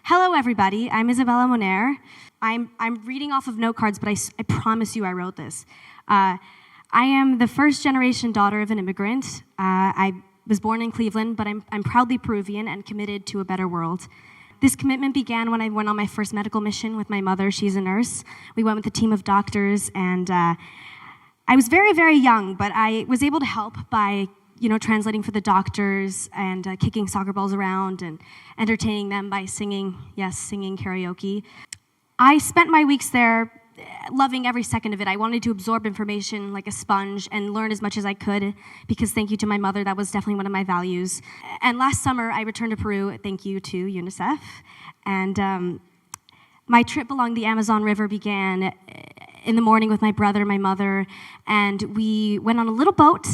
Hello, everybody. I'm Isabela Moner. I'm reading off of note cards, but I promise you I wrote this. I am the first-generation daughter of an immigrant. I was born in Cleveland, but I'm proudly Peruvian and committed to a better world. This commitment began when I went on my first medical mission with my mother. She's a nurse. We went with a team of doctors, and I was very, very young, but I was able to help by translating for the doctors and kicking soccer balls around and entertaining them by singing karaoke. I spent my weeks there loving every second of it. I wanted to absorb information like a sponge and learn as much as I could because thank you to my mother, that was definitely one of my values. And last summer, I returned to Peru, thank you to UNICEF. And my trip along the Amazon River began in the morning with my brother, my mother, and we went on a little boat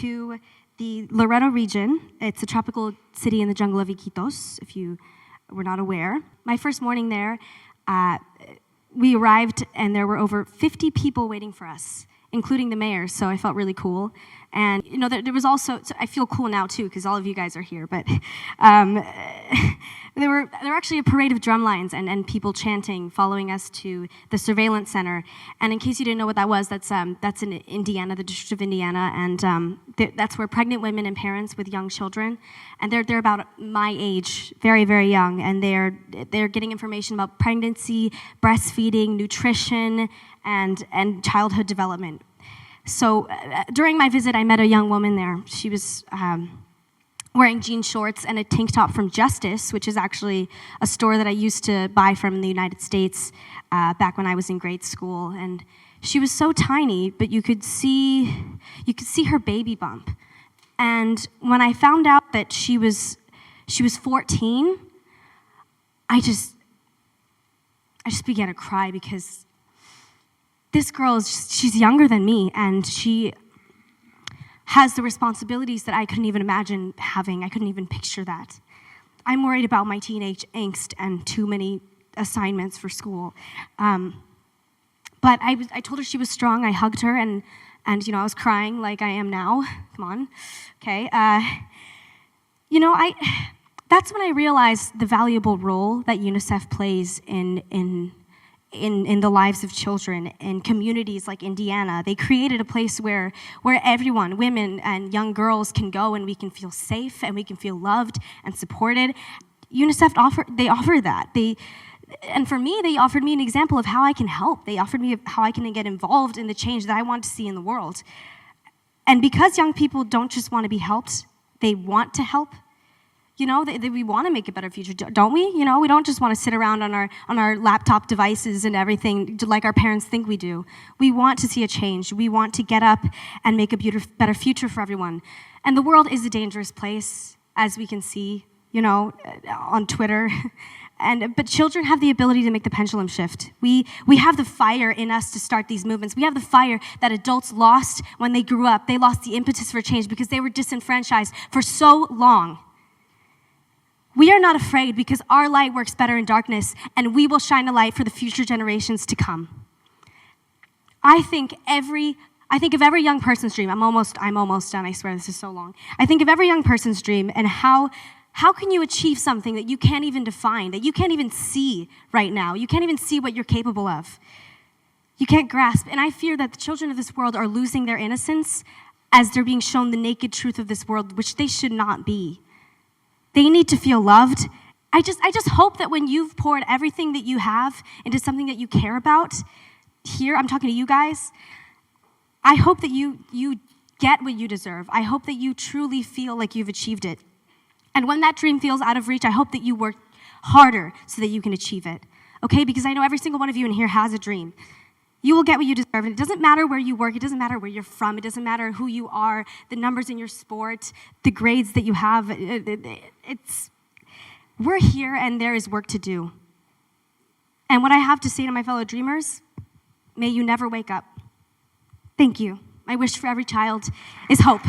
to the Loreto region. It's a tropical city in the jungle of Iquitos, if you were not aware. My first morning there, we arrived and there were over 50 people waiting for us, including the mayor, so I felt really cool. And there was also, so I feel cool now too, because all of you guys are here, but there were actually a parade of drum lines and people chanting, following us to the surveillance center. And in case you didn't know what that was, that's in Indiana, the District of Indiana, and that's where pregnant women and parents with young children, and they're about my age, very, very young, and they're getting information about pregnancy, breastfeeding, nutrition, and childhood development. So during my visit, I met a young woman there. She was wearing jean shorts and a tank top from Justice, which is actually a store that I used to buy from in the United States back when I was in grade school. And she was so tiny, but you could see her baby bump. And when I found out that she was 14, I just began to cry because this girl she's younger than me, and she has the responsibilities that I couldn't even imagine having. I couldn't even picture that. I'm worried about my teenage angst and too many assignments for school. But I told her she was strong. I hugged her, and I was crying like I am now. Come on, okay. That's when I realized the valuable role that UNICEF plays in the lives of children in communities like Indiana. They created a place where everyone, women and young girls, can go and we can feel safe and we can feel loved and supported. UNICEF offer that. And for me, they offered me an example of how I can help. They offered me how I can get involved in the change that I want to see in the world. And because young people don't just want to be helped, they want to help. We want to make a better future, don't we? We don't just want to sit around on our laptop devices and everything like our parents think we do. We want to see a change. We want to get up and make a better future for everyone. And the world is a dangerous place, as we can see, on Twitter. But children have the ability to make the pendulum shift. We have the fire in us to start these movements. We have the fire that adults lost when they grew up. They lost the impetus for change because they were disenfranchised for so long. We are not afraid because our light works better in darkness, and we will shine a light for the future generations to come. I think of every young person's dream. I'm almost done. I swear this is so long. I think of every young person's dream and how can you achieve something that you can't even define, that you can't even see right now? You can't even see what you're capable of. You can't grasp. And I fear that the children of this world are losing their innocence as they're being shown the naked truth of this world, which they should not be. They need to feel loved. I just hope that when you've poured everything that you have into something that you care about, here, I'm talking to you guys, I hope that you get what you deserve. I hope that you truly feel like you've achieved it. And when that dream feels out of reach, I hope that you work harder so that you can achieve it, okay? Because I know every single one of you in here has a dream. You will get what you deserve. And it doesn't matter where you work. It doesn't matter where you're from. It doesn't matter who you are, the numbers in your sport, the grades that you have. We're here and there is work to do. And what I have to say to my fellow dreamers, may you never wake up. Thank you. My wish for every child is hope.